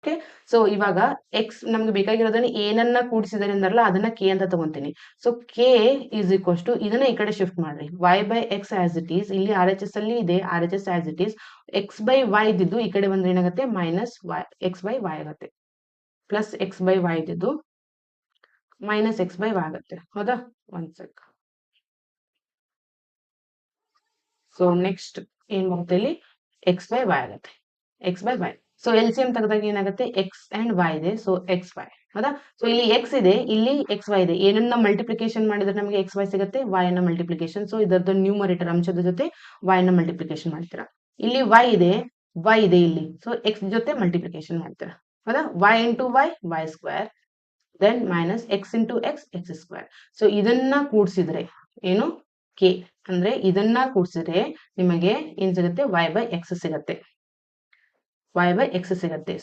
Okay. So ಇವಾಗ X ನಮ್ಗೆ ಬೇಕಾಗಿರೋದನ್ನ ಏನನ್ನ ಕೂಡಿಸಿದಾರೆ ಅಂದಾರಲ್ಲ ಅದನ್ನ ಕೆ ಅಂತ ತಗೊಂತೀನಿ. So k is equals to ಇದನ್ನ ಈ ಕಡೆ ಶಿಫ್ಟ್ ಮಾಡ್ರಿ, y by x as it is, ಇಲ್ಲಿ ಆರ್ ಎಚ್ ಎಸ್ ಅಲ್ಲಿ ಇದೆ R H S as it is, x by y ಇದ್ದಿದ್ದು ಈ ಕಡೆ ಬಂದ್ರೆ ಏನಾಗುತ್ತೆ minus y x by y ಆಗುತ್ತೆ, ಪ್ಲಸ್ ಎಕ್ಸ್ ಬೈ ವೈ ಇದ್ದಿದ್ದು ಮೈನಸ್ ಎಕ್ಸ್ ಬೈ ವೈ ಆಗುತ್ತೆ. ಹೌದಾ? ಒಂದ್ ಸೆಕ್. ಸೊ ನೆಕ್ಸ್ಟ್ ಏನ್ ಬರುತ್ತೆ ಇಲ್ಲಿ ಎಕ್ಸ್ ಬೈ ವೈ ಆಗುತ್ತೆ, X by Y. So L C M ತೆಗೆದಾಗ ಏನಾಗುತ್ತೆ ಎಕ್ಸ್ ಅಂಡ್ ವೈ ಇದೆ, ಸೊ ಎಕ್ಸ್ ವೈ. ಹೌದಾ? ಸೊ ಇಲ್ಲಿ ಎಕ್ಸ್ ಇದೆ, ಇಲ್ಲಿ ಎಕ್ಸ್ ವೈ ಇದೆ, ಏನನ್ನ ಮಲ್ಟಿಪ್ಲಿಕೇಶನ್ ಮಾಡಿದ್ರೆ ನಮಗೆ ಎಕ್ಸ್ ವೈ ಸಿಗುತ್ತೆ, ವೈ ಅನ್ನ ಮಲ್ಟಿಪ್ಲಿಕೇಶನ್. ಸೊ ಇದರದ್ದು ನ್ಯೂಮರೇಟರ್ ಅಂಶದ ಜೊತೆ ವೈ ಅನ್ನ ಮಲ್ಟಿಪ್ಲಿಕೇಶನ್ ಮಾಡ್ತೀರಾ. ಇಲ್ಲಿ ವೈ ಇದೆ ಇಲ್ಲಿ, ಸೊ ಎಕ್ಸ್ ಜೊತೆ ಮಲ್ಟಿಪ್ಲಿಕೇಶನ್ ಮಾಡ್ತೀರಾ. ಹೌದಾ? Y into Y Y square, then minus X into X X square. So ಇದನ್ನ ಕೂಡಿಸಿದ್ರೆ ಏನು ಕೆ ಅಂದ್ರೆ ಇದನ್ನ ಕೂಡಿಸಿದ್ರೆ ನಿಮಗೆ ಏನ್ ಸಿಗುತ್ತೆ ವೈ ಬೈ ಎಕ್ಸ್ ಸಿಗುತ್ತೆ, ವೈ ಬೈ ಎಕ್ಸ್ ಸಿಗುತ್ತೆ.